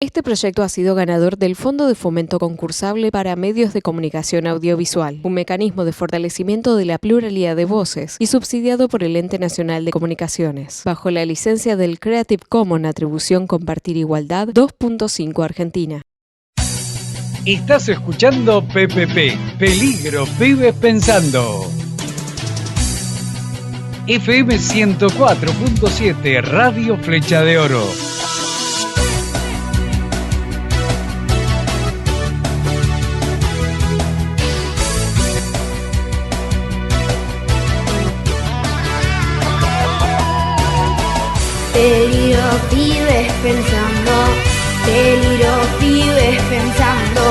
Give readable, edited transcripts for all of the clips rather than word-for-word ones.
Este proyecto ha sido ganador del Fondo de Fomento Concursable para Medios de Comunicación Audiovisual, un mecanismo de fortalecimiento de la pluralidad de voces y subsidiado por el Ente Nacional de Comunicaciones, bajo la licencia del Creative Commons Atribución Compartir Igualdad 2.5 Argentina. Estás escuchando PPP, Peligro Pibes Pensando. FM 104.7, Radio Flecha de Oro. Peligro pibes pensando, peligro pibes pensando,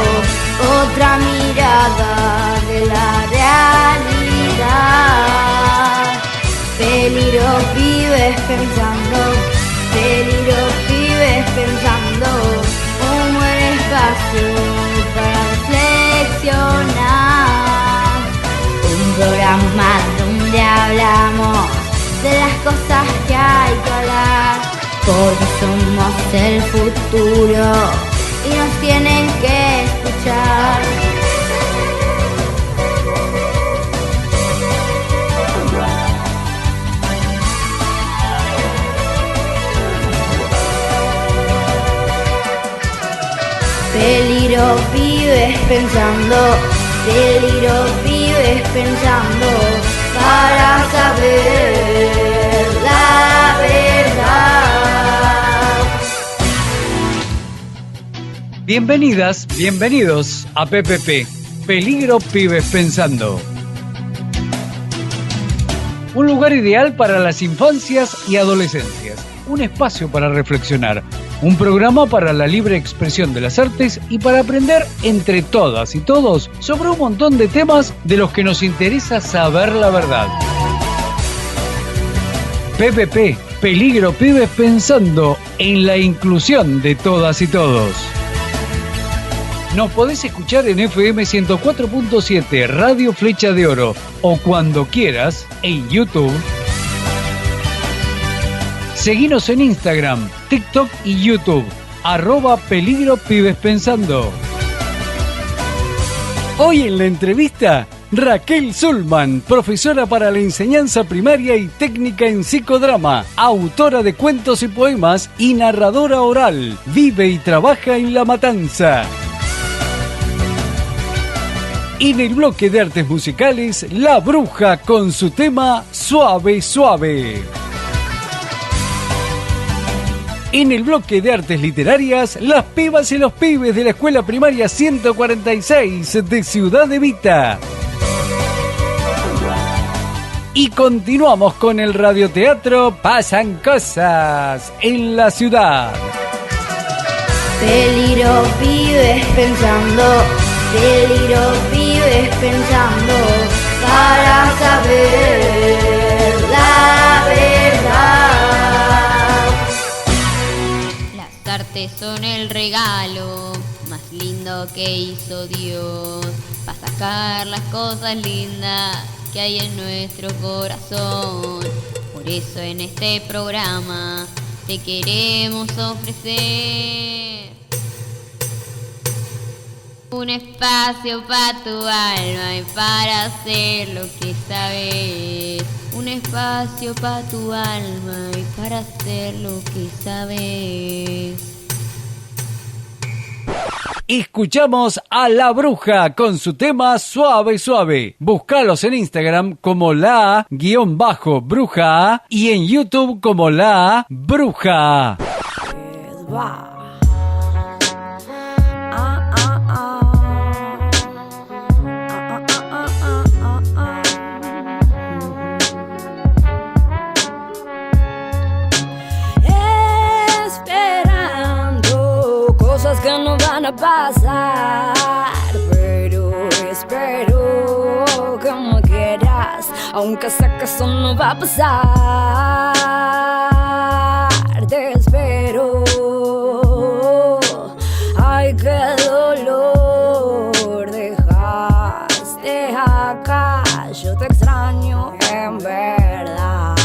otra mirada de la realidad. Peligro pibes pensando, peligro pibes pensando, un buen espacio para reflexionar. Un programa donde hablamos de las cosas que hay que hablar, porque somos el futuro y nos tienen que escuchar. Peligro pibes pensando, peligro pibes pensando, para saber la verdad. Bienvenidas, bienvenidos a PPP, Peligro Pibes Pensando. Un lugar ideal para las infancias y adolescencias, un espacio para reflexionar, un programa para la libre expresión de las artes y para aprender entre todas y todos sobre un montón de temas de los que nos interesa saber la verdad. PPP, Peligro Pibes Pensando en la inclusión de todas y todos. Nos podés escuchar en FM 104.7, Radio Flecha de Oro, o cuando quieras en YouTube. Seguinos en Instagram, TikTok y YouTube, @Peligro Pibes Pensando. Hoy en la entrevista, Raquel Zulman, profesora para la enseñanza primaria y técnica en psicodrama, autora de cuentos y poemas y narradora oral. Vive y trabaja en La Matanza. En el bloque de artes musicales, La Bruja con su tema Suave, Suave. En el bloque de artes literarias, las pibas y los pibes de la Escuela Primaria 146 de Ciudad Evita. Y continuamos con el radioteatro Pasan Cosas en la Ciudad. Peligro pibes pensando, peligro pibes pensando, para saber la verdad. Las artes son el regalo más lindo que hizo Dios, para sacar las cosas lindas que hay en nuestro corazón. Por eso en este programa te queremos ofrecer un espacio para tu alma y para hacer lo que sabes. Un espacio para tu alma y para hacer lo que sabes. Escuchamos a La Bruja con su tema Suave, Suave. Búscalos en Instagram como la_bruja y en YouTube como La Bruja. Que no van a pasar, pero espero como quieras, aunque sé que eso no va a pasar. Te espero, ay qué dolor dejaste acá. Yo te extraño en verdad,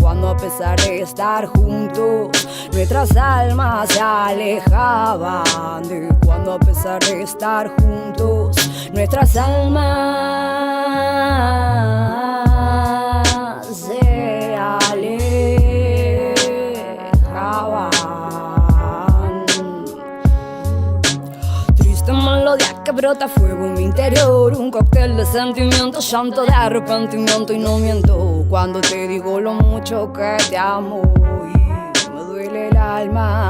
cuando a pesar de estar juntos no Nuestras almas se alejaban de cuando a pesar de estar juntos, nuestras almas se alejaban. Triste melodía que brota fuego en mi interior, un cóctel de sentimientos, llanto de arrepentimiento y no miento cuando te digo lo mucho que te amo. El alma,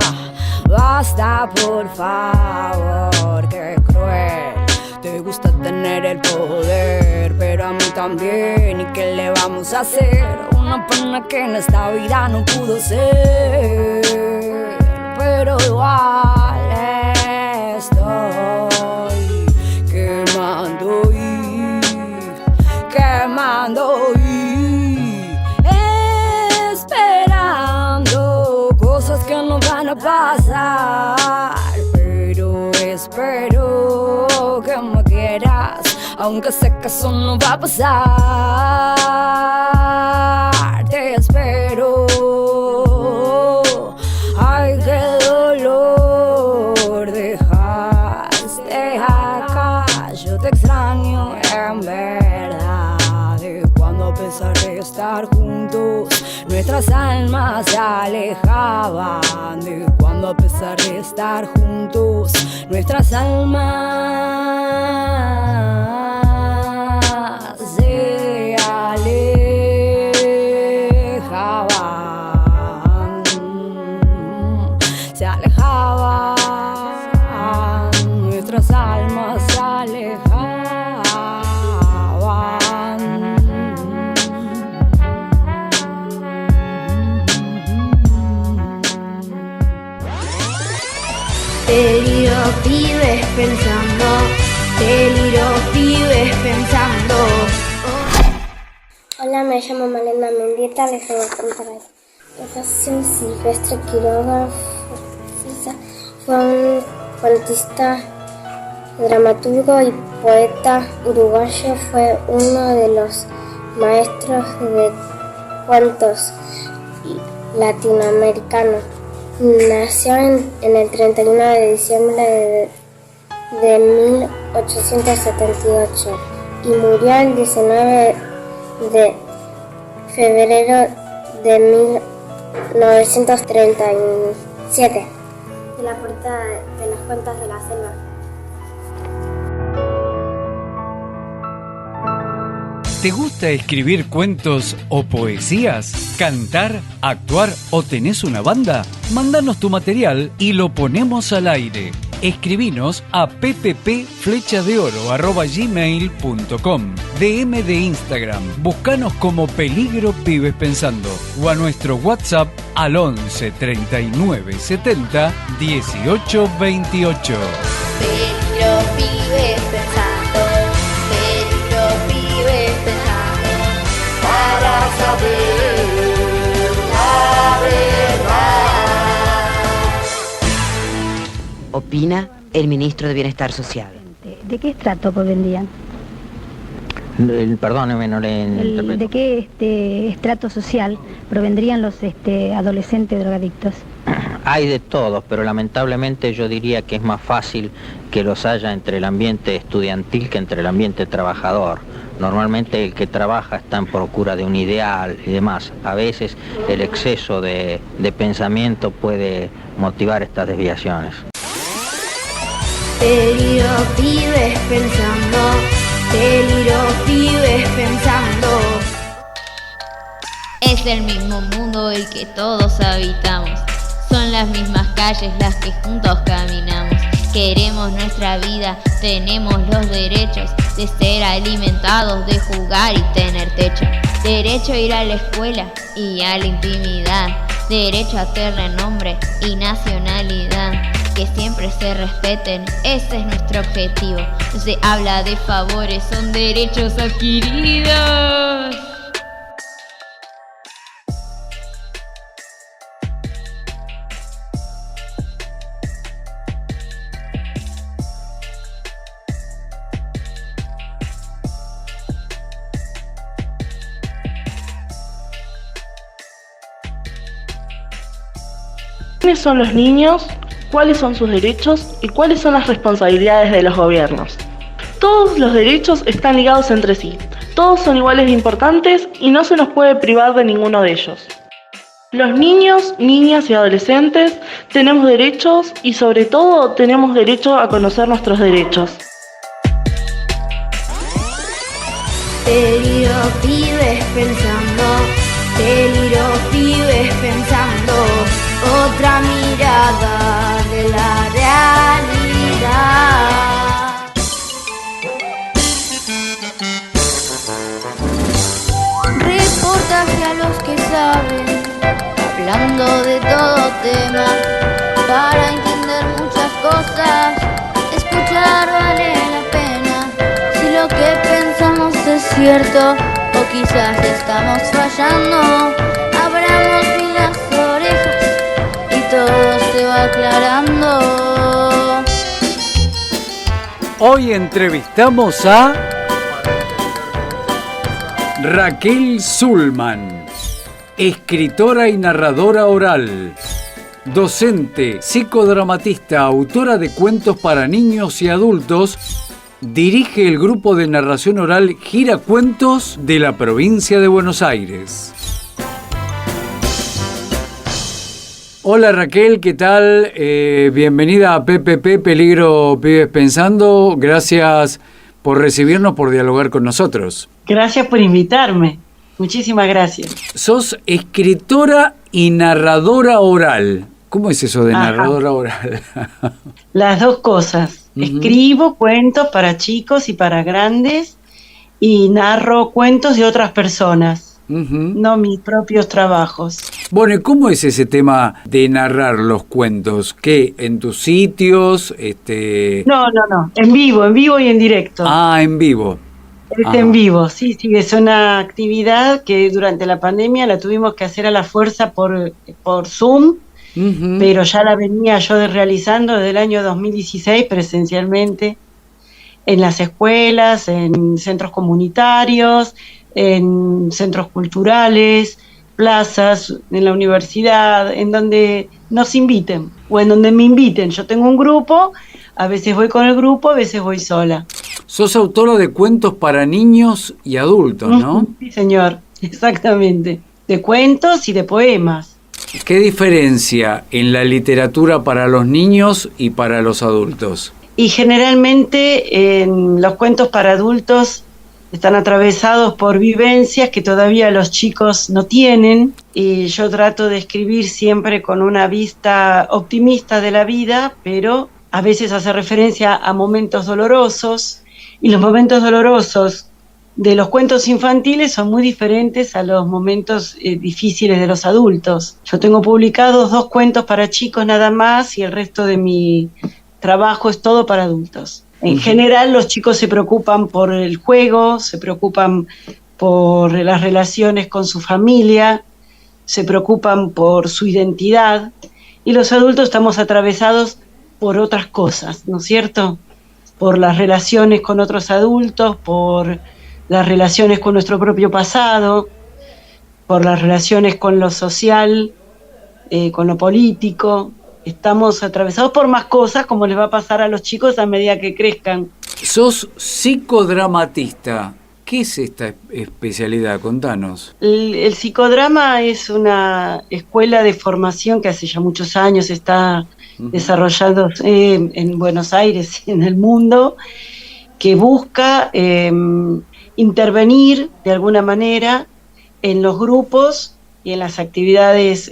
basta por favor, qué cruel. Te gusta tener el poder, pero a mí también. ¿Y qué le vamos a hacer? Una pena que en esta vida no pudo ser, pero igual estoy quemando y esperando cosas que no van a pasar, pero espero que me quieras, aunque sé que eso no va a pasar. Te espero, ay qué dolor, dejaste acá, yo te extraño en verdad. Cuando a pesar de estar juntos, nuestras almas se alejaban de cuando a pesar de estar juntos, nuestras almas se alejaban, nuestras almas se alejaban. Peligro pibes pensando, peligro pibes pensando. Hola, me llamo Malena Mendieta, les voy a contar algo. Horacio Silvestre Quiroga fue un cuentista, dramaturgo y poeta uruguayo. Fue uno de los maestros de cuentos latinoamericanos. Nació en el 31 de diciembre de 1878 y murió el 19 de febrero de 1937 de la puerta de las cuentas de la selva. ¿Te gusta escribir cuentos o poesías? ¿Cantar? ¿Actuar? ¿O tenés una banda? Mándanos tu material y lo ponemos al aire. Escribinos a pppflechadeoro@gmail.com, DM de Instagram, buscanos como Peligro Pibes Pensando o a nuestro WhatsApp al 11 39 70 18 28. Peligro pibes pensando, peligro pibes pensando, para saber la verdad. Opina el ministro de Bienestar Social. ¿De qué estrato provendrían? Perdóneme, no le interpreto. ¿De qué estrato social provendrían los adolescentes drogadictos? Hay de todos, pero lamentablemente yo diría que es más fácil que los haya entre el ambiente estudiantil que entre el ambiente trabajador. Normalmente el que trabaja está en procura de un ideal y demás. A veces el exceso de pensamiento puede motivar estas desviaciones. Peligro pibes pensando, peligro pibes pensando. Es el mismo mundo el que todos habitamos. Son las mismas calles las que juntos caminamos. Queremos nuestra vida, tenemos los derechos de ser alimentados, de jugar y tener techo. Derecho a ir a la escuela y a la intimidad. Derecho a tener nombre y nacionalidad. Que siempre se respeten, ese es nuestro objetivo. No se habla de favores, son derechos adquiridos. ¿Quiénes son los niños? ¿Cuáles son sus derechos? ¿Y cuáles son las responsabilidades de los gobiernos? Todos los derechos están ligados entre sí. Todos son iguales de importantes y no se nos puede privar de ninguno de ellos. Los niños, niñas y adolescentes tenemos derechos y sobre todo tenemos derecho a conocer nuestros derechos. Peligro pibes pensando, peligro pibes pensando, otra mirada de la realidad. Reportaje a los que saben, hablando de todo tema, para entender muchas cosas, escuchar vale la pena. Si lo que pensamos es cierto, o quizás estamos fallando, abramos bien las orejas y todo se va aclarando. Hoy entrevistamos a Raquel Zulman, escritora y narradora oral, docente, psicodramatista, autora de cuentos para niños y adultos. Dirige el grupo de narración oral Gira Cuentos de la provincia de Buenos Aires. Hola Raquel, ¿qué tal? Bienvenida a PPP, Peligro Pibes Pensando. Gracias por recibirnos, por dialogar con nosotros. Gracias por invitarme. Muchísimas gracias. Sos escritora y narradora oral. ¿Cómo es eso de narradora oral? Las dos cosas. Escribo cuentos para chicos y para grandes y narro cuentos de otras personas, no mis propios trabajos. Bueno, ¿y cómo es ese tema de narrar los cuentos? ¿Qué? ¿En tus sitios? No. En vivo y en directo. Ah, en vivo. En vivo, sí, es una actividad que durante la pandemia la tuvimos que hacer a la fuerza por Zoom. Pero ya la venía yo realizando desde el año 2016 presencialmente en las escuelas, en centros comunitarios, en centros culturales, plazas, en la universidad, en donde nos inviten o en donde me inviten. Yo tengo un grupo, a veces voy con el grupo, a veces voy sola. Sos autora de cuentos para niños y adultos, ¿no? Sí, señor, exactamente. De cuentos y de poemas. ¿Qué diferencia en la literatura para los niños y para los adultos? Y generalmente en los cuentos para adultos están atravesados por vivencias que todavía los chicos no tienen, y yo trato de escribir siempre con una vista optimista de la vida, pero a veces hace referencia a momentos dolorosos, y los momentos dolorosos de los cuentos infantiles son muy diferentes a los momentos difíciles de los adultos. Yo tengo publicados 2 cuentos para chicos nada más y el resto de mi trabajo es todo para adultos. En general los chicos se preocupan por el juego, se preocupan por las relaciones con su familia, se preocupan por su identidad, y los adultos estamos atravesados por otras cosas, ¿no es cierto? Por las relaciones con otros adultos, por las relaciones con nuestro propio pasado, por las relaciones con lo social, con lo político. Estamos atravesados por más cosas, como les va a pasar a los chicos a medida que crezcan. Sos psicodramatista. ¿Qué es esta especialidad? Contanos. El psicodrama es una escuela de formación que hace ya muchos años está desarrollándose en Buenos Aires y en el mundo, que busca intervenir de alguna manera en los grupos y en las actividades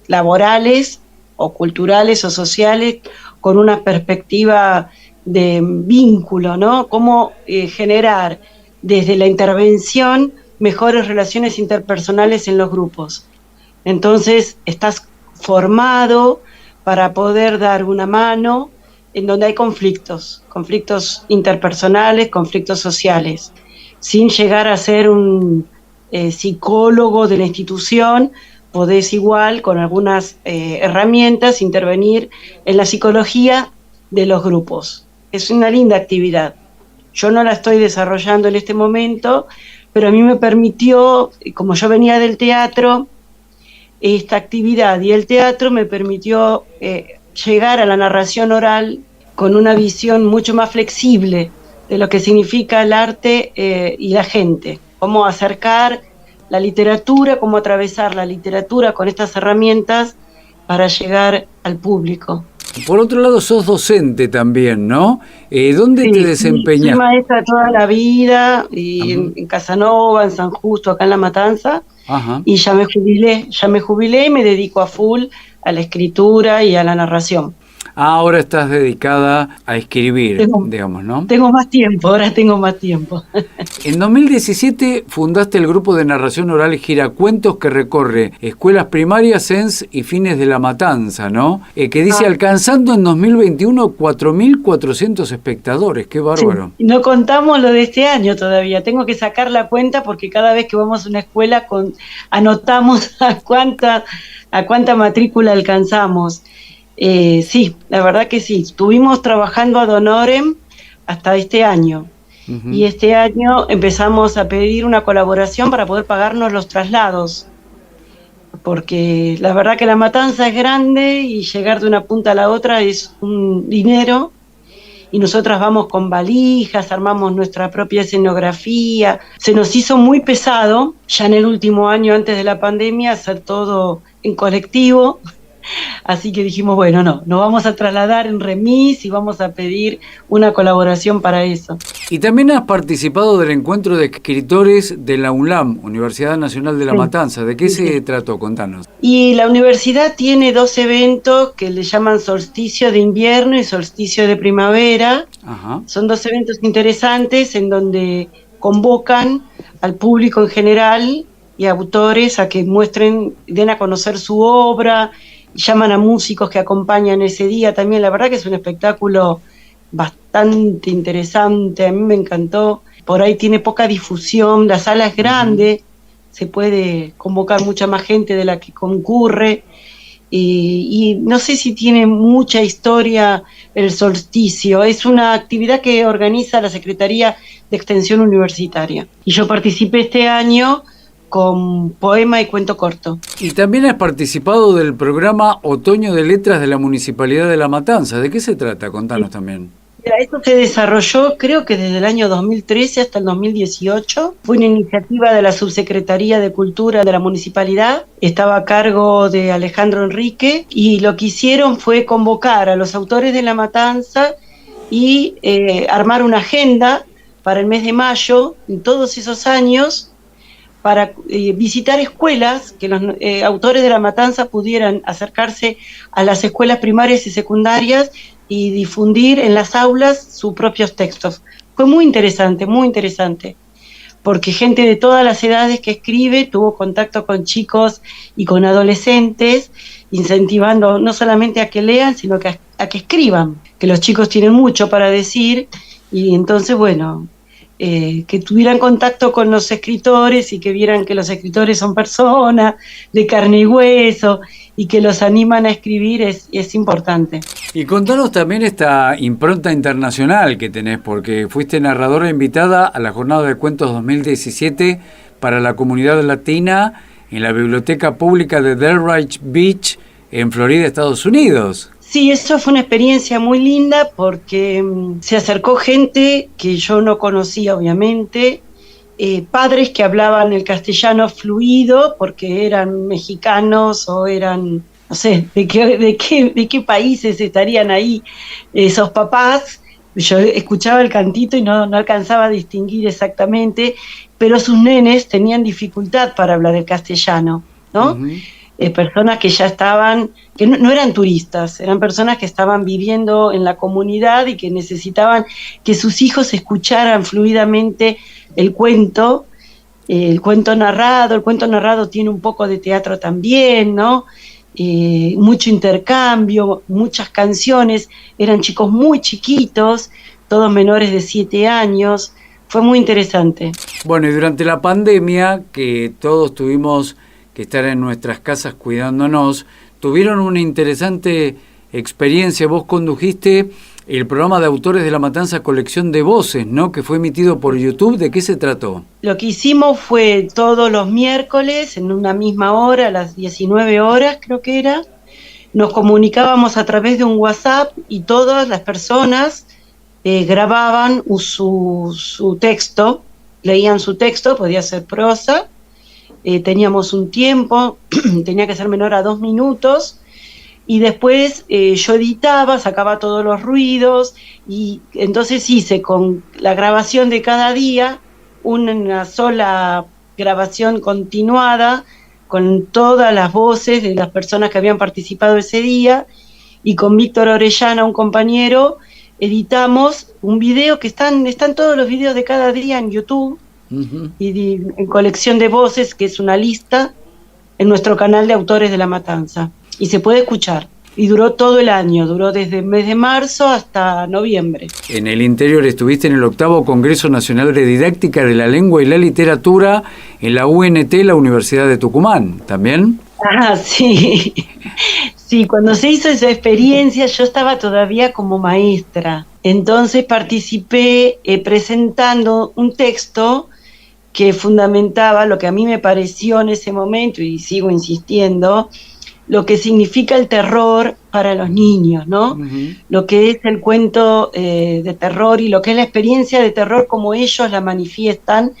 laborales o culturales o sociales con una perspectiva de vínculo, ¿no? Cómo generar desde la intervención mejores relaciones interpersonales en los grupos. Entonces estás formado para poder dar una mano en donde hay conflictos interpersonales, conflictos sociales, sin llegar a ser un psicólogo de la institución. Podés igual, con algunas herramientas, intervenir en la psicología de los grupos. Es una linda actividad. Yo no la estoy desarrollando en este momento, pero a mí me permitió, como yo venía del teatro, esta actividad y el teatro me permitió llegar a la narración oral con una visión mucho más flexible de lo que significa el arte y la gente, cómo acercar la literatura, cómo atravesar la literatura con estas herramientas para llegar al público. Por otro lado, sos docente también, ¿no? ¿Dónde te desempeñas? Soy maestra toda la vida, y en Casanova, en San Justo, acá en La Matanza. Ajá. Y ya me jubilé y me dedico a full a la escritura y a la narración. Ahora estás dedicada a escribir, digamos, ¿no? Ahora tengo más tiempo. En 2017 fundaste el grupo de narración oral Giracuentos, que recorre escuelas primarias, CENS y fines de La Matanza, ¿no? Que dice alcanzando en 2021 4.400 espectadores, qué bárbaro. Sí. No contamos lo de este año todavía, tengo que sacar la cuenta porque cada vez que vamos a una escuela anotamos a cuánta matrícula alcanzamos. Sí, la verdad que sí, estuvimos trabajando ad honorem hasta este año. Y este año empezamos a pedir una colaboración para poder pagarnos los traslados, porque la verdad que La Matanza es grande y llegar de una punta a la otra es un dinero, y nosotras vamos con valijas, armamos nuestra propia escenografía. Se nos hizo muy pesado ya en el último año antes de la pandemia hacer todo en colectivo. Así que dijimos, bueno, no vamos a trasladar en remis y vamos a pedir una colaboración para eso. Y también has participado del encuentro de escritores de la UNLAM, Universidad Nacional de La Matanza. ¿De qué se trató? Contanos. Y la universidad tiene 2 eventos que le llaman solsticio de invierno y solsticio de primavera. Ajá. Son 2 eventos interesantes en donde convocan al público en general y a autores a que den a conocer su obra. Llaman a músicos que acompañan ese día también. La verdad que es un espectáculo bastante interesante, a mí me encantó. Por ahí tiene poca difusión, la sala es grande, se puede convocar mucha más gente de la que concurre, y no sé si tiene mucha historia el solsticio. Es una actividad que organiza la Secretaría de Extensión Universitaria, y yo participé este año con poema y cuento corto. Y también has participado del programa Otoño de Letras de la Municipalidad de La Matanza. ¿De qué se trata? Contanos también. Mira, esto se desarrolló creo que desde el año 2013 hasta el 2018. Fue una iniciativa de la Subsecretaría de Cultura de la Municipalidad. Estaba a cargo de Alejandro Enrique, y lo que hicieron fue convocar a los autores de La Matanza y armar una agenda para el mes de mayo, en todos esos años, para visitar escuelas, que los autores de La Matanza pudieran acercarse a las escuelas primarias y secundarias y difundir en las aulas sus propios textos. Fue muy interesante, porque gente de todas las edades que escribe tuvo contacto con chicos y con adolescentes, incentivando no solamente a que lean, sino que a que escriban, que los chicos tienen mucho para decir, y entonces, bueno, que tuvieran contacto con los escritores y que vieran que los escritores son personas de carne y hueso y que los animan a escribir es importante. Y contanos también esta impronta internacional que tenés, porque fuiste narradora invitada a la Jornada de Cuentos 2017 para la comunidad latina en la Biblioteca Pública de Delray Beach en Florida, Estados Unidos. Sí, eso fue una experiencia muy linda porque se acercó gente que yo no conocía, obviamente, padres que hablaban el castellano fluido porque eran mexicanos o eran, no sé, de qué países estarían ahí esos papás. Yo escuchaba el cantito y no alcanzaba a distinguir exactamente, pero sus nenes tenían dificultad para hablar el castellano, ¿no? Uh-huh. Personas que ya estaban, que no eran turistas, eran personas que estaban viviendo en la comunidad y que necesitaban que sus hijos escucharan fluidamente el cuento narrado. El cuento narrado tiene un poco de teatro también, ¿no? Mucho intercambio, muchas canciones, eran chicos muy chiquitos, todos menores de 7 años, fue muy interesante. Bueno, y durante la pandemia, que todos tuvimos que estar en nuestras casas cuidándonos, tuvieron una interesante experiencia. Vos condujiste El programa de Autores de la Matanza, Colección de Voces, ¿no? Que fue emitido por YouTube. ¿De qué se trató? Lo que hicimos fue todos los miércoles, en una misma hora, a las 19 horas creo que era, nos comunicábamos a través de un WhatsApp y todas las personas grababan su texto, leían su texto, podía ser prosa, teníamos un tiempo, tenía que ser menor a 2 minutos, y después yo editaba, sacaba todos los ruidos, y entonces hice con la grabación de cada día una sola grabación continuada, con todas las voces de las personas que habían participado ese día, y con Víctor Orellana, un compañero, editamos un video que están todos los videos de cada día en YouTube, y en Colección de Voces, que es una lista en nuestro canal de Autores de la Matanza, y se puede escuchar. Y duró todo el año, duró desde el mes de marzo hasta noviembre. En el interior estuviste en el 8º Congreso Nacional de Didáctica de la Lengua y la Literatura en la UNT, la Universidad de Tucumán, ¿también? Ah, sí. Sí, cuando se hizo esa experiencia yo estaba todavía como maestra. Entonces participé presentando un texto que fundamentaba lo que a mí me pareció en ese momento, y sigo insistiendo, lo que significa el terror para los niños, ¿no? Lo que es el cuento de terror y lo que es la experiencia de terror, como ellos la manifiestan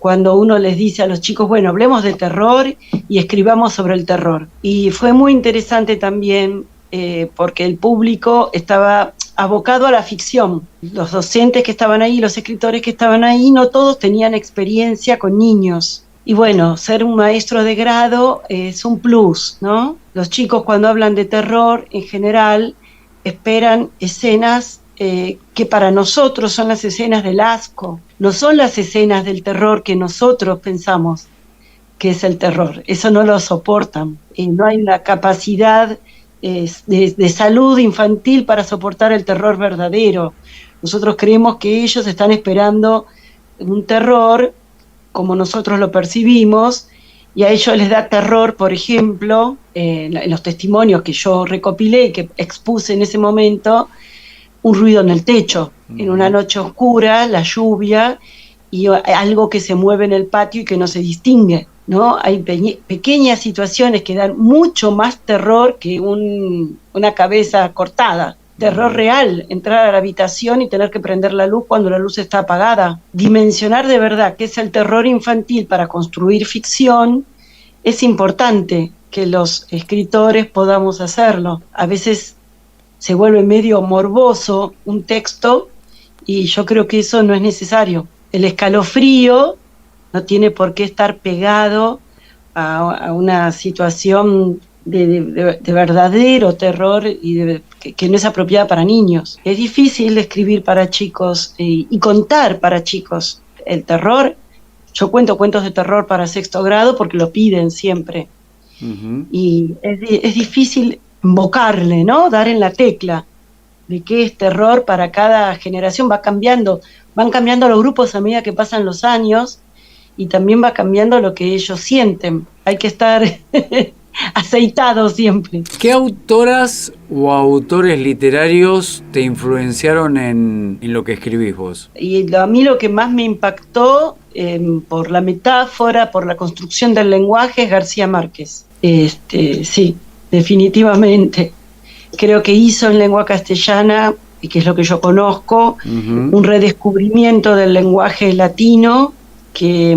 cuando uno les dice a los chicos, bueno, hablemos de terror y escribamos sobre el terror. Y fue muy interesante también porque el público estaba abocado a la ficción. Los docentes que estaban ahí, los escritores que estaban ahí, no todos tenían experiencia con niños. Y bueno, ser un maestro de grado es un plus, ¿no? Los chicos cuando hablan de terror, en general, esperan escenas que para nosotros son las escenas del asco, no son las escenas del terror que nosotros pensamos que es el terror. Eso no lo soportan. No hay una capacidad de salud infantil para soportar el terror verdadero. Nosotros creemos que ellos están esperando un terror como nosotros lo percibimos, y a ellos les da terror, por ejemplo, en los testimonios que yo recopilé, que expuse en ese momento, un ruido en el techo, en una noche oscura, la lluvia, y algo que se mueve en el patio y que no se distingue, ¿no? Hay pequeñas situaciones que dan mucho más terror que una cabeza cortada. Terror real, entrar a la habitación y tener que prender la luz cuando la luz está apagada. Dimensionar de verdad qué es el terror infantil para construir ficción es importante que los escritores podamos hacerlo. A veces se vuelve medio morboso un texto y yo creo que eso no es necesario. El escalofrío no tiene por qué estar pegado a una situación de verdadero terror y que no es apropiada para niños. Es difícil escribir para chicos y contar para chicos. El terror, yo cuento cuentos de terror para 6º grado porque lo piden siempre. Y es difícil invocarle, ¿no? Dar en la tecla de qué es terror para cada generación. Van cambiando los grupos a medida que pasan los años, y también va cambiando lo que ellos sienten. Hay que estar aceitado siempre. ¿Qué autoras o autores literarios te influenciaron en lo que escribís vos? Y a mí lo que más me impactó por la metáfora, por la construcción del lenguaje, es García Márquez. Sí, definitivamente. Creo que hizo en lengua castellana, y que es lo que yo conozco, un redescubrimiento del lenguaje latino que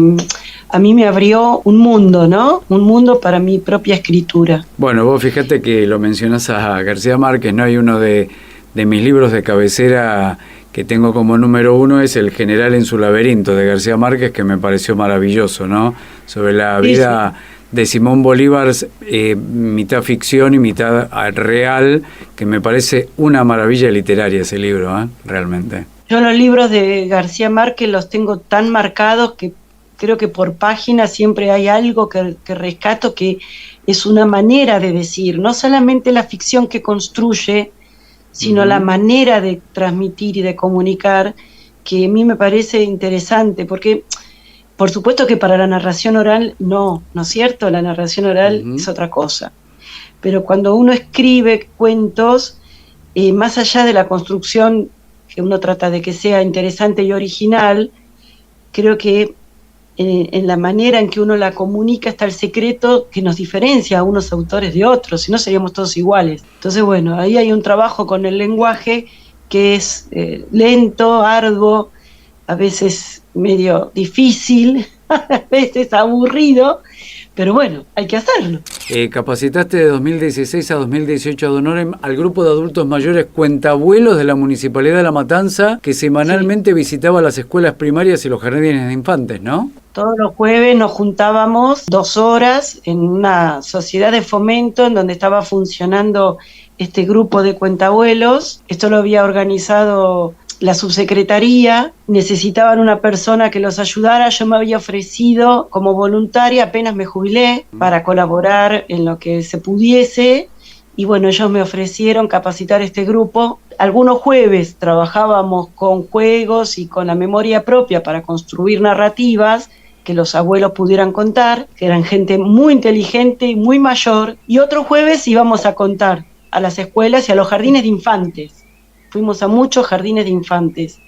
a mí me abrió un mundo, ¿no? Un mundo para mi propia escritura. Bueno, vos fíjate que lo mencionás a García Márquez, ¿no? Hay uno de mis libros de cabecera que tengo como número 1, es El general en su laberinto, de García Márquez, que me pareció maravilloso, ¿no? Sobre la vida de Simón Bolívar, mitad ficción y mitad real, que me parece una maravilla literaria ese libro, realmente. Yo los libros de García Márquez los tengo tan marcados que creo que por página siempre hay algo que rescato, que es una manera de decir, no solamente la ficción que construye, sino la manera de transmitir y de comunicar, que a mí me parece interesante, porque por supuesto que para la narración oral no es cierto, la narración oral es otra cosa, pero cuando uno escribe cuentos, más allá de la construcción, que uno trata de que sea interesante y original, creo que en la manera en que uno la comunica está el secreto que nos diferencia a unos autores de otros, si no seríamos todos iguales. Entonces, bueno, ahí hay un trabajo con el lenguaje que es lento, arduo, a veces medio difícil, a veces aburrido, pero bueno, hay que hacerlo. Capacitaste de 2016 a 2018 ad honorem al grupo de adultos mayores cuentabuelos de la Municipalidad de La Matanza, que semanalmente visitaba las escuelas primarias y los jardines de infantes, ¿no? Todos los jueves nos juntábamos 2 horas en una sociedad de fomento en donde estaba funcionando este grupo de cuentabuelos. Esto lo había organizado la subsecretaría, necesitaban una persona que los ayudara. Yo me había ofrecido como voluntaria, apenas me jubilé, para colaborar en lo que se pudiese, y bueno, ellos me ofrecieron capacitar este grupo. Algunos jueves trabajábamos con juegos y con la memoria propia para construir narrativas que los abuelos pudieran contar, que eran gente muy inteligente y muy mayor, y otros jueves íbamos a contar a las escuelas y a los jardines de infantes. Fuimos a muchos jardines de infantes.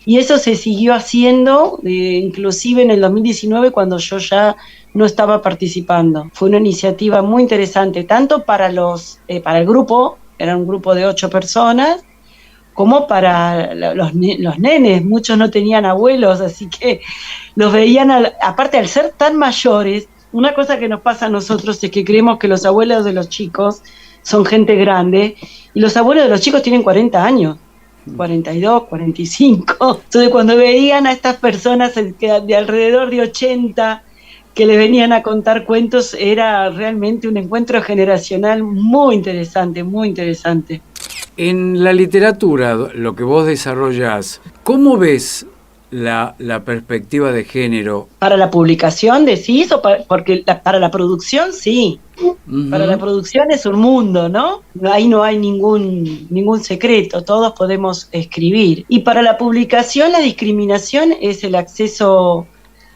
Y eso se siguió haciendo, inclusive en el 2019, cuando yo ya no estaba participando. Fue una iniciativa muy interesante, tanto para el grupo, era un grupo de 8 personas, como para los nenes. Muchos no tenían abuelos, así que los veían, aparte al ser tan mayores. Una cosa que nos pasa a nosotros es que creemos que los abuelos de los chicos son gente grande, y los abuelos de los chicos tienen 40 años, 42, 45. Entonces cuando veían a estas personas de alrededor de 80 que le venían a contar cuentos, era realmente un encuentro generacional muy interesante, muy interesante. En la literatura, lo que vos desarrollás, ¿cómo ves la perspectiva de género? ¿Para la publicación decís? Porque para la producción sí. Uh-huh. Para la producción es un mundo, ¿no? Ahí no hay ningún secreto, todos podemos escribir. Y para la publicación la discriminación es el acceso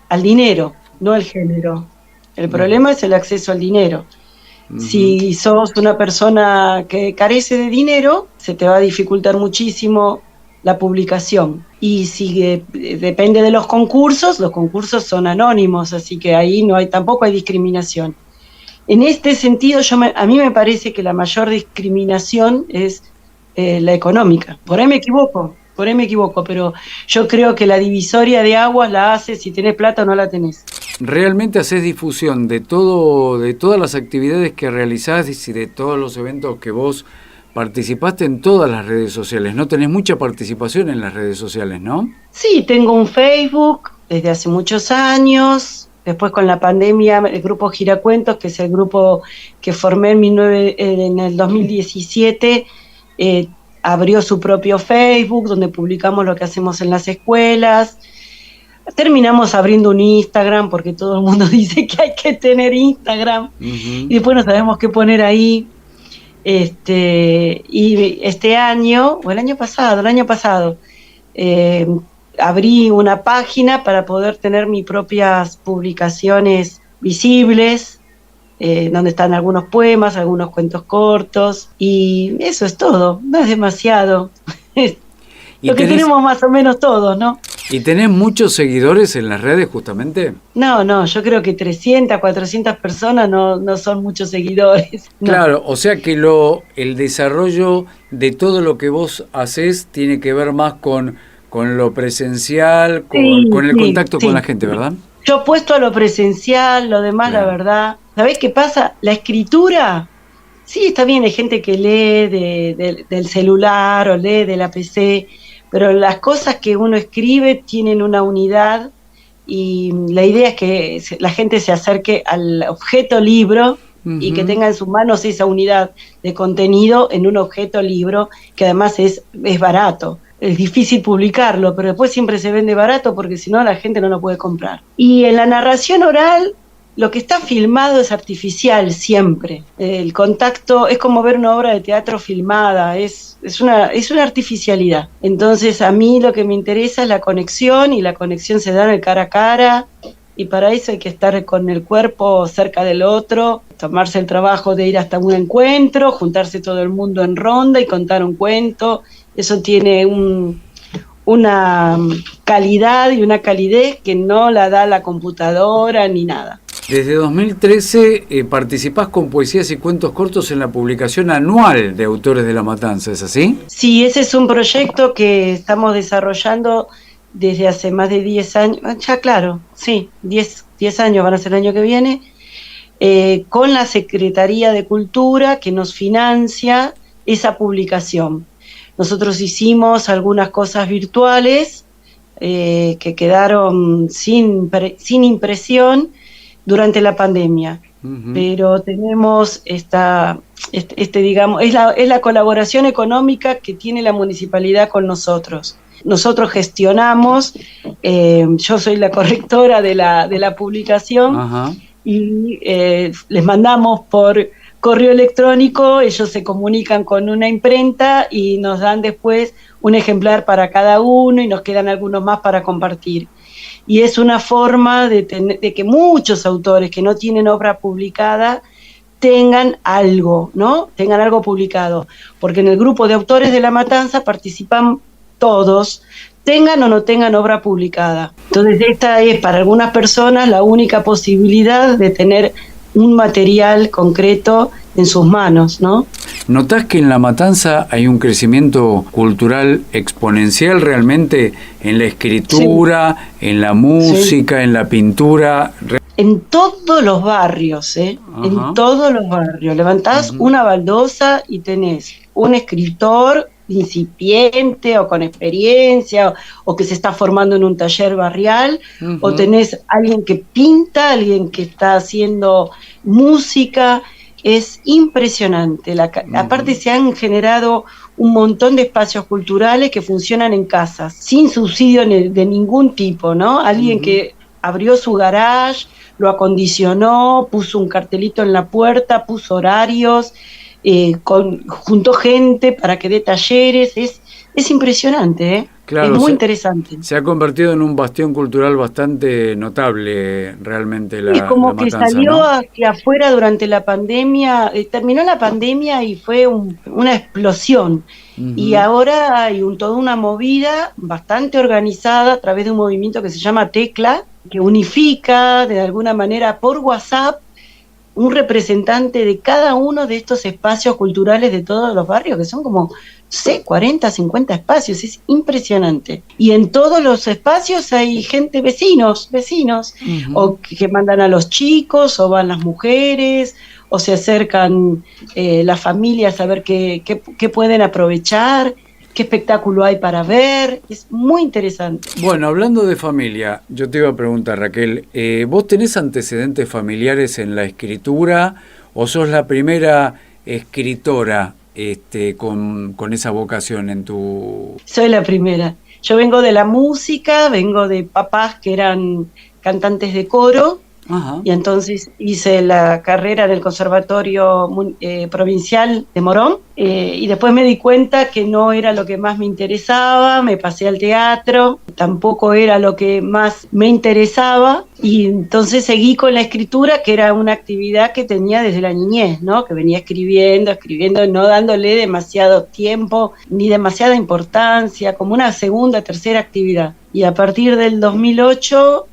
al dinero, no el género. El problema es el acceso al dinero. Uh-huh. Si sos una persona que carece de dinero, se te va a dificultar muchísimo la publicación. Y si depende de los concursos son anónimos, así que ahí tampoco hay discriminación. En este sentido, a mí me parece que la mayor discriminación es la económica. Por ahí me equivoco, pero yo creo que la divisoria de aguas la haces si tenés plata o no la tenés. ¿Realmente haces difusión de todas las actividades que realizás y de todos los eventos que vos participaste en todas las redes sociales? No tenés mucha participación en las redes sociales, ¿no? Sí, tengo un Facebook desde hace muchos años. Después con la pandemia, el grupo Giracuentos, que es el grupo que formé en el 2017, abrió su propio Facebook, donde publicamos lo que hacemos en las escuelas. Terminamos abriendo un Instagram, porque todo el mundo dice que hay que tener Instagram, uh-huh. Y después no sabemos qué poner ahí. Y este año, o el año pasado, abrí una página para poder tener mis propias publicaciones visibles, donde están algunos poemas, algunos cuentos cortos, y eso es todo, no es demasiado. Lo que tenemos más o menos todos, ¿no? ¿Y tenés muchos seguidores en las redes justamente? No, yo creo que 300, 400 personas no son muchos seguidores. No. Claro, o sea que el desarrollo de todo lo que vos hacés tiene que ver más con lo presencial, con el contacto con la gente, ¿verdad? Yo apuesto a lo presencial, lo demás, claro. La verdad. ¿Sabés qué pasa? La escritura, sí, está bien, hay gente que lee del celular o lee de la PC, pero las cosas que uno escribe tienen una unidad, y la idea es que la gente se acerque al objeto libro, uh-huh. Y que tenga en sus manos esa unidad de contenido en un objeto libro, que además es barato. Es difícil publicarlo, pero después siempre se vende barato, porque si no la gente no lo puede comprar. Y en la narración oral, lo que está filmado es artificial siempre. El contacto es como ver una obra de teatro filmada, es una artificialidad. Entonces a mí lo que me interesa es la conexión, y la conexión se da en el cara a cara, y para eso hay que estar con el cuerpo cerca del otro, tomarse el trabajo de ir hasta un encuentro, juntarse todo el mundo en ronda y contar un cuento. Eso tiene una calidad y una calidez que no la da la computadora ni nada. Desde 2013 participás con poesías y cuentos cortos en la publicación anual de Autores de La Matanza, ¿es así? Sí, ese es un proyecto que estamos desarrollando desde hace más de 10 años, ya claro, sí, 10 años van a ser el año que viene, con la Secretaría de Cultura que nos financia esa publicación. Nosotros hicimos algunas cosas virtuales que quedaron sin impresión durante la pandemia, pero tenemos digamos, es la colaboración económica que tiene la municipalidad con nosotros. Nosotros gestionamos, yo soy la correctora de la publicación. Y les mandamos por correo electrónico, ellos se comunican con una imprenta y nos dan después un ejemplar para cada uno y nos quedan algunos más para compartir. Y es una forma de que muchos autores que no tienen obra publicada tengan algo, ¿no? Tengan algo publicado. Porque en el grupo de Autores de La Matanza participan todos, tengan o no tengan obra publicada. Entonces esta es para algunas personas la única posibilidad de tener un material concreto en sus manos, ¿no? ¿Notás que en La Matanza hay un crecimiento cultural exponencial realmente en la escritura, sí, en la música, sí, en la pintura? En todos los barrios, en todos los barrios. Levantás una baldosa y tenés un escritor incipiente o con experiencia o que se está formando en un taller barrial, o tenés alguien que pinta, alguien que está haciendo música. Es impresionante. Aparte se han generado un montón de espacios culturales que funcionan en casas, sin subsidio de ningún tipo, ¿no? Alguien que abrió su garage, lo acondicionó, puso un cartelito en la puerta, puso horarios, juntó gente para que dé talleres. Es impresionante, ¿eh? Claro, es muy interesante. Se ha convertido en un bastión cultural bastante notable realmente la Matanza. Es como que salió, ¿no?, hacia afuera durante la pandemia, terminó la pandemia y fue una explosión. Y ahora hay toda una movida bastante organizada a través de un movimiento que se llama Tecla, que unifica de alguna manera por WhatsApp un representante de cada uno de estos espacios culturales de todos los barrios, que son como, no sé, 40, 50 espacios, es impresionante. Y en todos los espacios hay gente, vecinos, o que mandan a los chicos, o van las mujeres, o se acercan las familias a ver qué pueden aprovechar, qué espectáculo hay para ver. Es muy interesante. Bueno, hablando de familia, yo te iba a preguntar, Raquel, ¿vos tenés antecedentes familiares en la escritura o sos la primera escritora con esa vocación en tu...? Soy la primera. Yo vengo de la música, vengo de papás que eran cantantes de coro. Y entonces hice la carrera en el Conservatorio Provincial de Morón, y después me di cuenta que no era lo que más me interesaba, me pasé al teatro, tampoco era lo que más me interesaba, y entonces seguí con la escritura, que era una actividad que tenía desde la niñez, ¿no? Que venía escribiendo, no dándole demasiado tiempo ni demasiada importancia, como una segunda, tercera actividad. Y a partir del 2008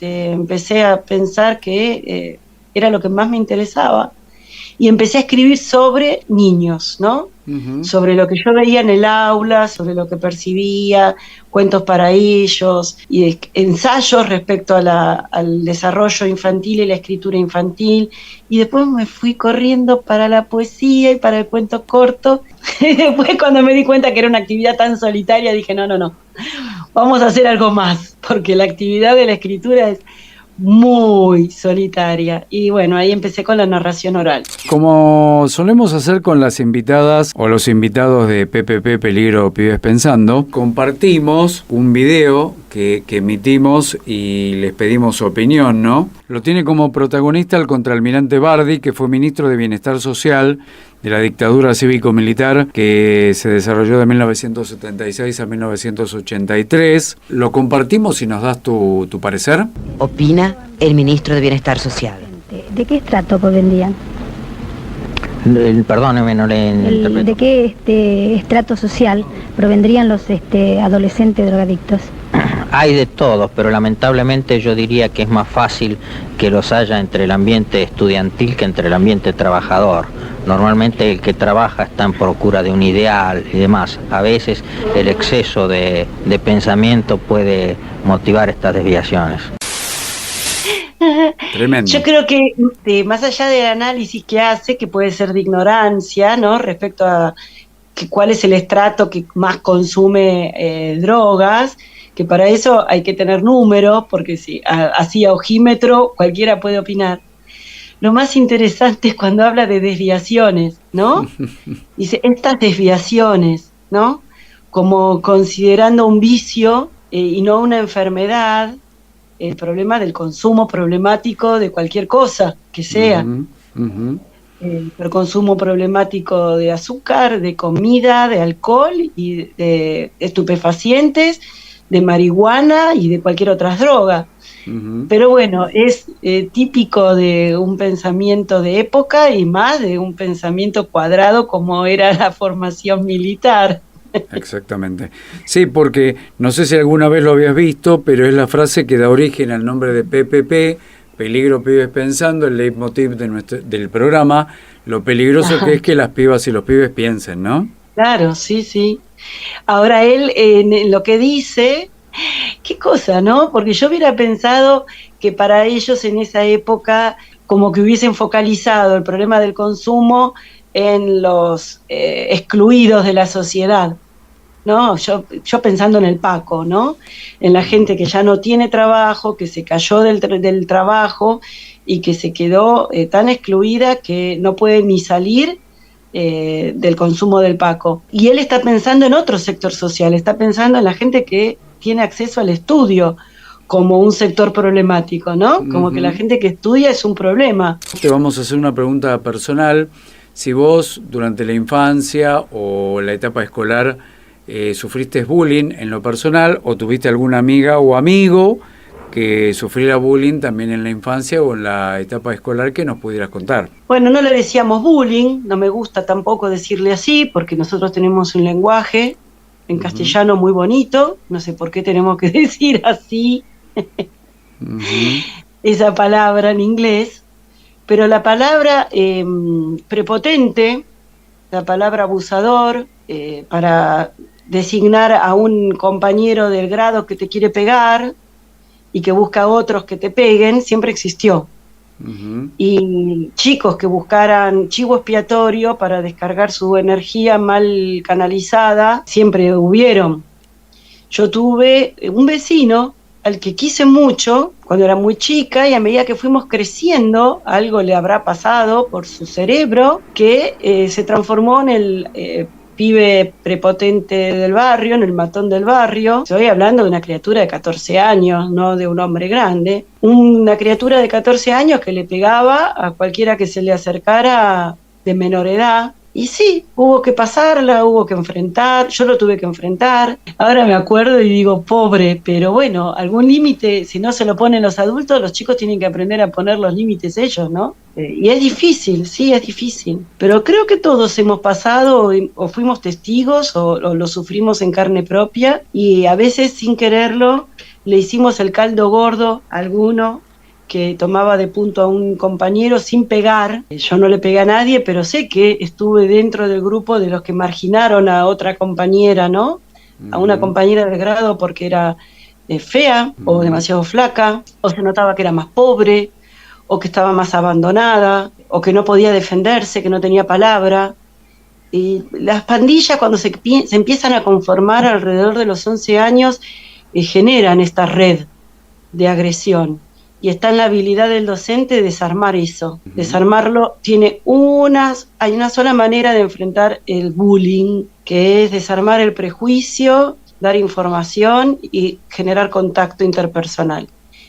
empecé a pensar que era lo que más me interesaba, y empecé a escribir sobre niños, ¿no? Sobre lo que yo veía en el aula, sobre lo que percibía, cuentos para ellos, y ensayos respecto al desarrollo infantil y la escritura infantil, y después me fui corriendo para la poesía y para el cuento corto. Después, cuando me di cuenta que era una actividad tan solitaria, dije no, vamos a hacer algo más, porque la actividad de la escritura es muy solitaria. Y bueno, ahí empecé con la narración oral. Como solemos hacer con las invitadas o los invitados de PPP Peligro Pibes Pensando, compartimos un video que emitimos y les pedimos su opinión, ¿no? Lo tiene como protagonista el contraalmirante Bardi, que fue ministro de Bienestar Social de la dictadura cívico-militar que se desarrolló de 1976 a 1983. Lo compartimos y nos das tu parecer. Opina el ministro de Bienestar Social. ¿De qué estrato vendían? Perdóneme, no le interpreto. ¿De qué estrato social provendrían los adolescentes drogadictos? Hay de todos, pero lamentablemente yo diría que es más fácil que los haya entre el ambiente estudiantil que entre el ambiente trabajador. Normalmente el que trabaja está en procura de un ideal y demás. A veces el exceso de pensamiento puede motivar estas desviaciones. Tremendo. Yo creo que más allá del análisis que hace, que puede ser de ignorancia, ¿no? Respecto a cuál es el estrato que más consume drogas, que para eso hay que tener números, porque si así a ojímetro cualquiera puede opinar. Lo más interesante es cuando habla de desviaciones, ¿no? Dice, estas desviaciones, ¿no? Como considerando un vicio y no una enfermedad, el problema del consumo problemático de cualquier cosa que sea. El consumo problemático de azúcar, de comida, de alcohol y de estupefacientes, de marihuana y de cualquier otra droga. Pero bueno, es típico de un pensamiento de época y más de un pensamiento cuadrado como era la formación militar. Exactamente. Sí, porque no sé si alguna vez lo habías visto, pero es la frase que da origen al nombre de PPP, Peligro Pibes Pensando, el leitmotiv del programa, lo peligroso que es que las pibas y los pibes piensen, ¿no? Claro, sí, sí. Ahora él, en lo que dice, qué cosa, ¿no? Porque yo hubiera pensado que para ellos en esa época como que hubiesen focalizado el problema del consumo en los excluidos de la sociedad, ¿no? Yo pensando en el Paco, ¿no? En la gente que ya no tiene trabajo, que se cayó del trabajo y que se quedó tan excluida que no puede ni salir del consumo del Paco. Y él está pensando en otro sector social, está pensando en la gente que tiene acceso al estudio como un sector problemático, ¿no? Como que la gente que estudia es un problema. Te vamos a hacer una pregunta personal. Si vos durante la infancia o la etapa escolar sufriste bullying en lo personal o tuviste alguna amiga o amigo que sufriera bullying también en la infancia o en la etapa escolar que nos pudieras contar. Bueno, no le decíamos bullying, no me gusta tampoco decirle así porque nosotros tenemos un lenguaje en castellano muy bonito, no sé por qué tenemos que decir así esa palabra en inglés. Pero la palabra prepotente, la palabra abusador, para designar a un compañero del grado que te quiere pegar y que busca a otros que te peguen, siempre existió. Y chicos que buscaran chivo expiatorio para descargar su energía mal canalizada, siempre hubieron. Yo tuve un vecino al que quise mucho cuando era muy chica y a medida que fuimos creciendo algo le habrá pasado por su cerebro que se transformó en el pibe prepotente del barrio, en el matón del barrio. Estoy hablando de una criatura de 14 años, no de un hombre grande. Una criatura de 14 años que le pegaba a cualquiera que se le acercara de menor edad. Y sí, hubo que pasarla, hubo que enfrentar, yo lo tuve que enfrentar. Ahora me acuerdo y digo, pobre, pero bueno, algún límite, si no se lo ponen los adultos, los chicos tienen que aprender a poner los límites ellos, ¿no? Y es difícil, sí, es difícil. Pero creo que todos hemos pasado o fuimos testigos o lo sufrimos en carne propia y a veces sin quererlo le hicimos el caldo gordo a alguno que tomaba de punto a un compañero sin pegar. Yo no le pegué a nadie, pero sé que estuve dentro del grupo de los que marginaron a otra compañera, ¿no? A una compañera de grado porque era fea o demasiado flaca, o se notaba que era más pobre, o que estaba más abandonada, o que no podía defenderse, que no tenía palabra. Y las pandillas cuando se empiezan a conformar alrededor de los 11 años, generan esta red de agresión. Y está en la habilidad del docente de desarmar eso. Desarmarlo hay una sola manera de enfrentar el bullying, que es desarmar el prejuicio, dar información y generar contacto interpersonal.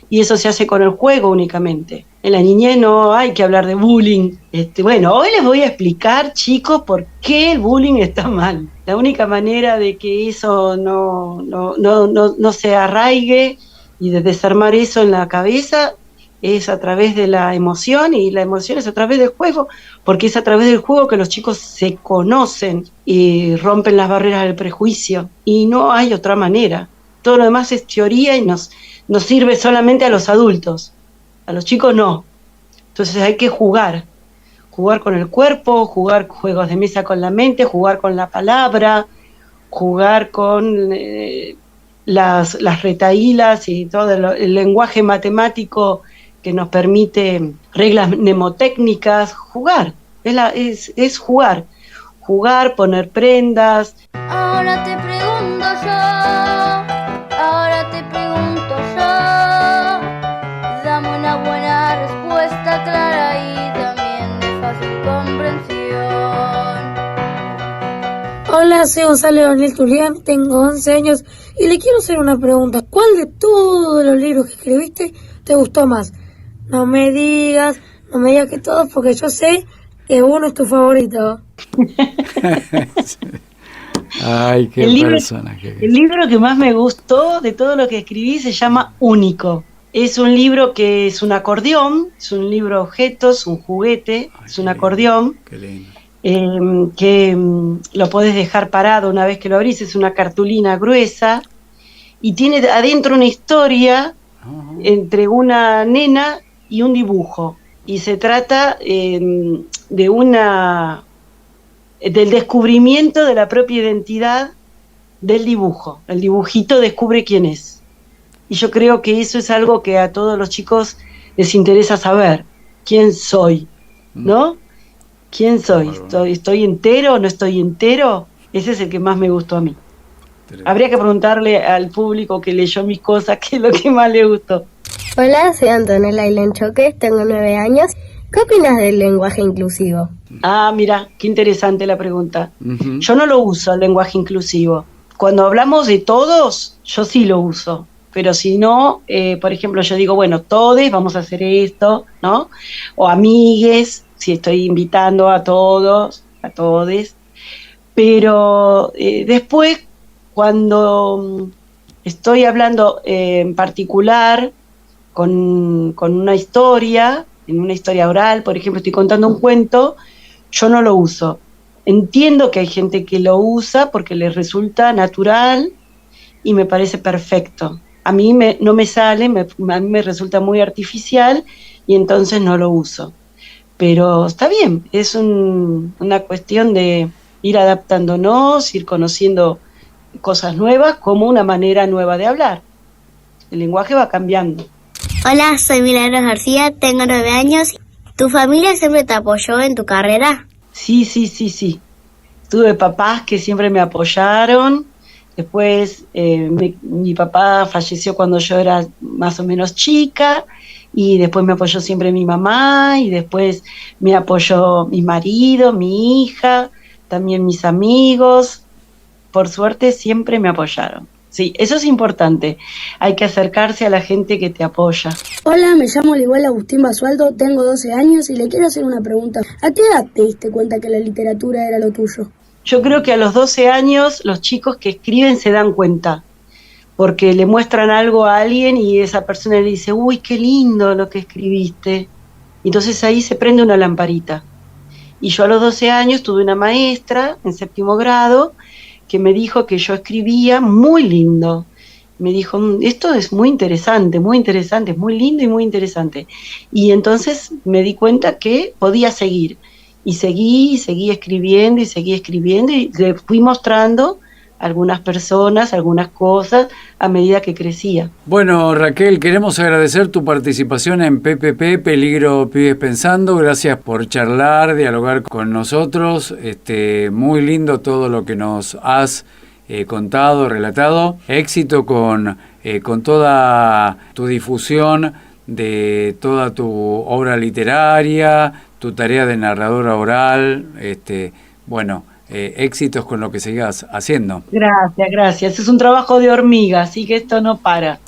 Y eso se hace con el juego únicamente. En la niñez no hay que hablar de bullying. Bueno, hoy les voy a explicar, chicos, por qué el bullying está mal. La única manera de que eso no se arraigue y de desarmar eso en la cabeza es a través de la emoción, y la emoción es a través del juego, porque es a través del juego que los chicos se conocen y rompen las barreras del prejuicio, y no hay otra manera. Todo lo demás es teoría y nos sirve solamente a los adultos, a los chicos no. Entonces hay que jugar con el cuerpo, jugar juegos de mesa con la mente, jugar con la palabra, jugar con las retahílas y todo el lenguaje matemático que nos permite reglas mnemotécnicas. Jugar, es jugar, poner prendas. Ahora te pregunto yo, dame una buena respuesta clara y también de fácil comprensión. Hola, soy Gonzalo Daniel Julián, tengo 11 años y le quiero hacer una pregunta. ¿Cuál de todos los libros que escribiste te gustó más? No me digas que todos, porque yo sé que uno es tu favorito. Ay, qué personaje. El libro que más me gustó de todo lo que escribí se llama Único. Es un libro que es un acordeón, es un libro de objetos, un juguete, es un acordeón. Qué lindo. Que lo podés dejar parado una vez que lo abrís, es una cartulina gruesa y tiene adentro una historia entre una nena y un dibujo, y se trata del descubrimiento de la propia identidad del dibujo. El dibujito descubre quién es, y yo creo que eso es algo que a todos los chicos les interesa saber: quién soy, ¿no? ¿Quién soy? ¿Estoy entero o no estoy entero? Ese es el que más me gustó a mí. Habría que preguntarle al público que leyó mis cosas qué es lo que más le gustó. Hola, soy Antonella Ailén Choques, tengo 9 años. ¿Qué opinas del lenguaje inclusivo? Ah, mira, qué interesante la pregunta. Yo no lo uso, el lenguaje inclusivo. Cuando hablamos de todos, yo sí lo uso. Pero si no, por ejemplo, yo digo, bueno, todes, vamos a hacer esto, ¿no? O amigues, si estoy invitando a todos, a todes. Pero después, cuando estoy hablando en particular con una historia, en una historia oral, por ejemplo, estoy contando un cuento, yo no lo uso. Entiendo que hay gente que lo usa porque les resulta natural y me parece perfecto. A mí no me sale, a mí me resulta muy artificial y entonces no lo uso. Pero está bien, es una cuestión de ir adaptándonos, ir conociendo cosas nuevas como una manera nueva de hablar. El lenguaje va cambiando. Hola, soy Milagros García, tengo 9 años. ¿Tu familia siempre te apoyó en tu carrera? Sí. Tuve papás que siempre me apoyaron. Después mi papá falleció cuando yo era más o menos chica, y después me apoyó siempre mi mamá, y después me apoyó mi marido, mi hija, también mis amigos. Por suerte siempre me apoyaron. Sí, eso es importante. Hay que acercarse a la gente que te apoya. Hola, me llamo Liguel Agustín Basualdo, tengo 12 años y le quiero hacer una pregunta. ¿A qué edad te diste cuenta que la literatura era lo tuyo? Yo creo que a los 12 años los chicos que escriben se dan cuenta, porque le muestran algo a alguien y esa persona le dice, uy, qué lindo lo que escribiste. Entonces ahí se prende una lamparita. Y yo a los 12 años tuve una maestra en 7º grado que me dijo que yo escribía muy lindo. Me dijo, esto es muy interesante, es muy lindo y muy interesante. Y entonces me di cuenta que podía seguir. Y seguí escribiendo y le fui mostrando a algunas personas, algunas cosas a medida que crecía. Bueno, Raquel, queremos agradecer tu participación en PPP, Peligro Pibes Pensando. Gracias por charlar, dialogar con nosotros. Muy lindo todo lo que nos has contado, relatado. Éxito con toda tu difusión de toda tu obra literaria, tu tarea de narradora oral, éxitos con lo que sigas haciendo. Gracias. Es un trabajo de hormiga, así que esto no para.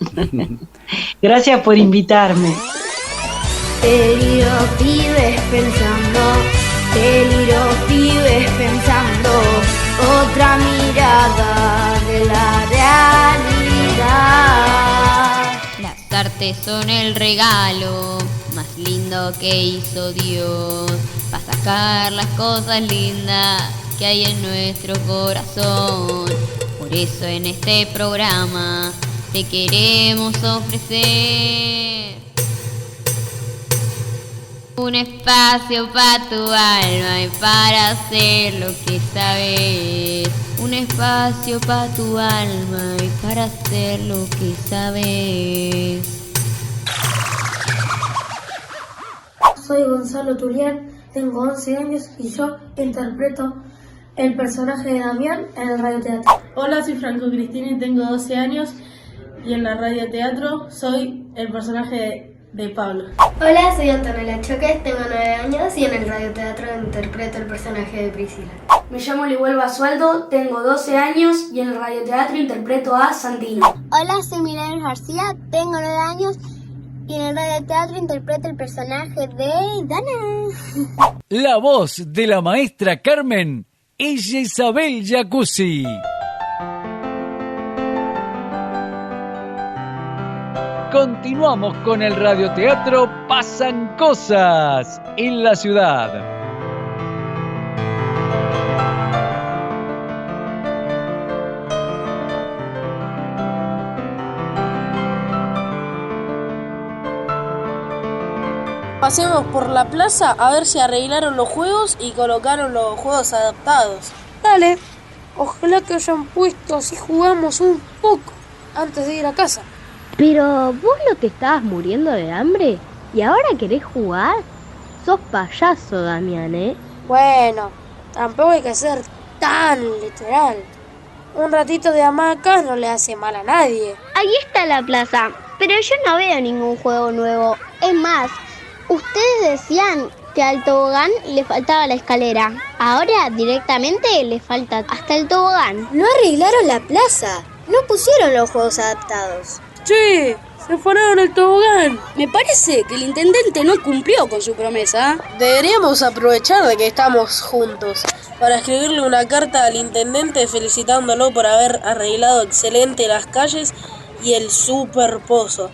Gracias por invitarme. Peligro pibes pensando, otra mirada de la realidad. Las artes son el regalo más lindo que hizo Dios, para sacar las cosas lindas que hay en nuestro corazón. Por eso en este programa te queremos ofrecer un espacio para tu alma y para hacer lo que sabes. Un espacio para tu alma y para hacer lo que sabes. Soy Gonzalo Tulián, tengo 11 años y yo interpreto el personaje de Damián en el radioteatro. Hola, soy Franco Cristina y tengo 12 años y en la radioteatro soy el personaje de Pablo. Hola, soy Antonella Choques, tengo 9 años y en el radioteatro interpreto el personaje de Priscila. Me llamo Liguel Basualdo, tengo 12 años y en el radioteatro interpreto a Santino. Hola, soy Milena García, tengo 9 años y en el radioteatro interpreto el personaje de Dana. La voz de la maestra Carmen es Isabel Jacuzzi. Continuamos con el radioteatro Pasan Cosas en la ciudad. Pasemos por la plaza a ver si arreglaron los juegos y colocaron los juegos adaptados. Dale, ojalá que hayan puesto así jugamos un poco antes de ir a casa. Pero vos no te estabas muriendo de hambre y ahora querés jugar. Sos payaso, Damián, ¿eh? Bueno, tampoco hay que ser tan literal. Un ratito de hamacas no le hace mal a nadie. Ahí está la plaza, pero yo no veo ningún juego nuevo. Es más, ustedes decían que al tobogán le faltaba la escalera. Ahora directamente le falta hasta el tobogán. No arreglaron la plaza, no pusieron los juegos adaptados. ¡Che! ¡Se fueron el tobogán! Me parece que el intendente no cumplió con su promesa. Deberíamos aprovechar de que estamos juntos para escribirle una carta al intendente felicitándolo por haber arreglado excelente las calles y el super pozo.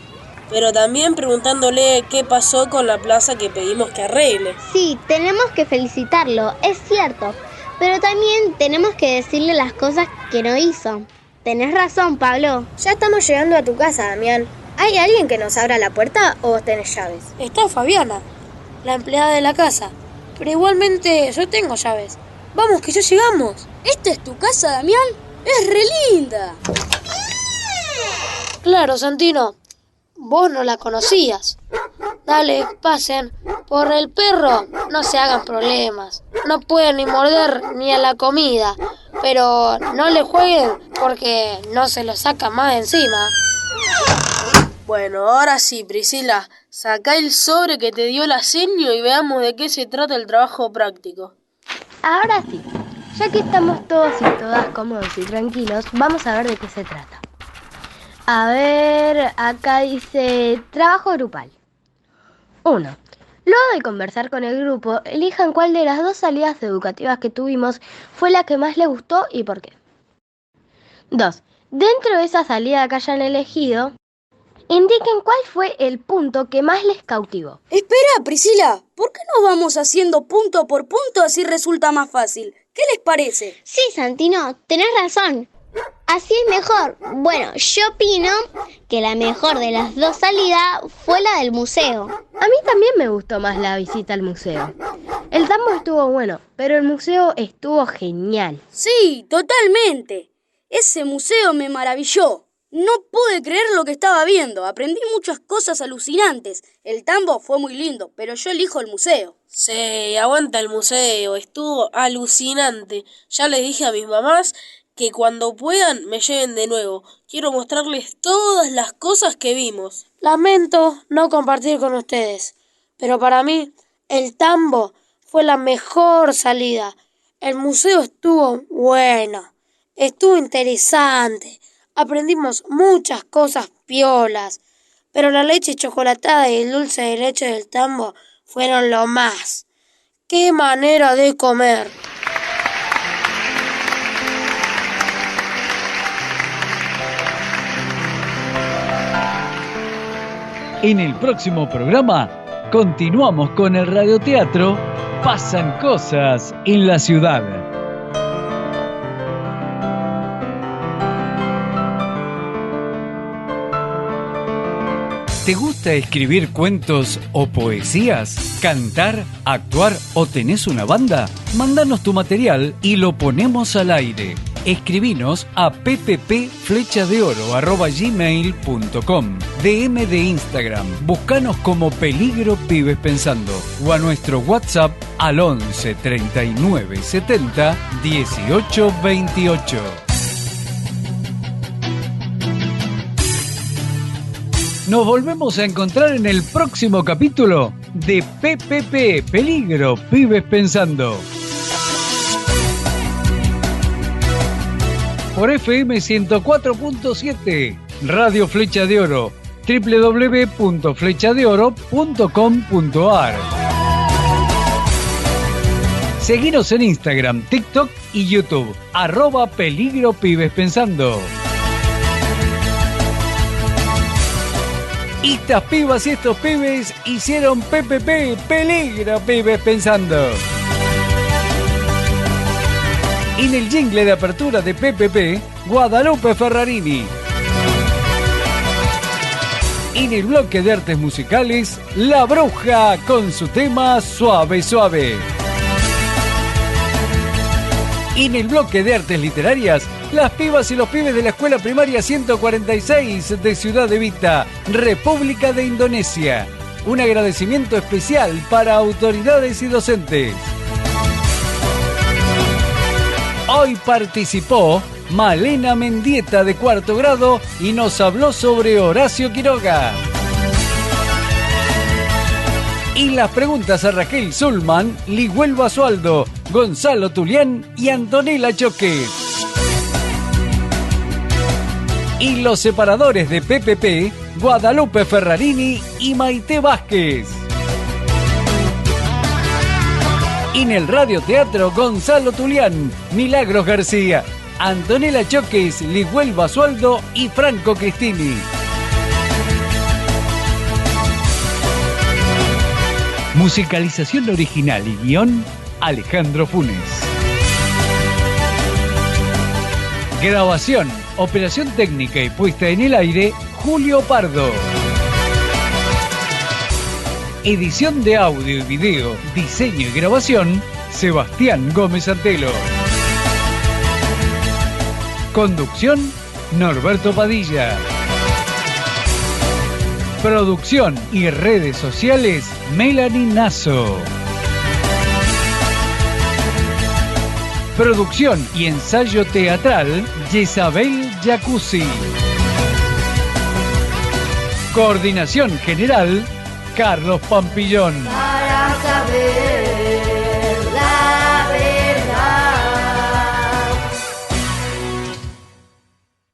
Pero también preguntándole qué pasó con la plaza que pedimos que arregle. Sí, tenemos que felicitarlo, es cierto. Pero también tenemos que decirle las cosas que no hizo. Tenés razón, Pablo. Ya estamos llegando a tu casa, Damián. ¿Hay alguien que nos abra la puerta o vos tenés llaves? Está Fabiana, la empleada de la casa. Pero igualmente yo tengo llaves. Vamos, que ya llegamos. ¿Esta es tu casa, Damián? ¡Es re linda! Claro, Santino. Vos no la conocías. Dale, pasen. Por el perro no se hagan problemas. No pueden ni morder ni a la comida. Pero no le jueguen porque no se lo saca más de encima. Bueno, ahora sí, Priscila. Sacá el sobre que te dio la seño y veamos de qué se trata el trabajo práctico. Ahora sí, ya que estamos todos y todas cómodos y tranquilos, vamos a ver de qué se trata. A ver, acá dice trabajo grupal. 1. Luego de conversar con el grupo, elijan cuál de las 2 salidas educativas que tuvimos fue la que más les gustó y por qué. 2. Dentro de esa salida que hayan elegido, indiquen cuál fue el punto que más les cautivó. Espera, Priscila, ¿por qué no vamos haciendo punto por punto así resulta más fácil? ¿Qué les parece? Sí, Santino, tenés razón. Así es mejor. Bueno, yo opino que la mejor de las 2 salidas fue la del museo. A mí también me gustó más la visita al museo. El tambo estuvo bueno, pero el museo estuvo genial. Sí, totalmente. Ese museo me maravilló. No pude creer lo que estaba viendo. Aprendí muchas cosas alucinantes. El tambo fue muy lindo, pero yo elijo el museo. Sí, aguanta el museo. Estuvo alucinante. Ya les dije a mis mamás que cuando puedan me lleven de nuevo. Quiero mostrarles todas las cosas que vimos. Lamento no compartir con ustedes, pero para mí el tambo fue la mejor salida. El museo estuvo bueno, estuvo interesante, aprendimos muchas cosas piolas, pero la leche chocolatada y el dulce de leche del tambo fueron lo más. ¡Qué manera de comer! En el próximo programa continuamos con el radioteatro Pasan Cosas en la Ciudad. ¿Te gusta escribir cuentos o poesías? ¿Cantar, actuar o tenés una banda? Mándanos tu material y lo ponemos al aire. Escribinos a pppflechadeoro@gmail.com, DM de Instagram, buscanos como Peligro Pibes Pensando o a nuestro WhatsApp al 11 39 70 18 28. Nos volvemos a encontrar en el próximo capítulo de PPP, Peligro Pibes Pensando. Por FM 104.7, Radio Flecha de Oro, www.flechadeoro.com.ar. Seguinos en Instagram, TikTok y YouTube, @Peligro Pibes Pensando. Estas pibas y estos pibes hicieron PPP, Peligro Pibes Pensando. En el jingle de apertura de PPP, Guadalupe Ferrarini. En el bloque de artes musicales, La Bruja con su tema Suave Suave. En el bloque de artes literarias, las pibas y los pibes de la Escuela Primaria 146 de Ciudad Evita, República de Indonesia. Un agradecimiento especial para autoridades y docentes. Hoy participó Malena Mendieta de 4º grado y nos habló sobre Horacio Quiroga. Y las preguntas a Raquel Zulman, Ligüel Basualdo, Gonzalo Tulián y Antonella Choque. Y los separadores de PPP, Guadalupe Ferrarini y Maite Vázquez. En el radioteatro, Gonzalo Tulián, Milagros García, Antonella Choques, Ligüel Basualdo y Franco Cristini. Musicalización original y guión, Alejandro Funes. Grabación, operación técnica y puesta en el aire, Julio Pardo. Edición de audio y video, diseño y grabación, Sebastián Gómez Antelo. Conducción, Norberto Padilla. Producción y redes sociales, Melanie Nasso. Producción y ensayo teatral, Jezabel Jacuzzi. Coordinación general, Carlos Pampillón. Para saber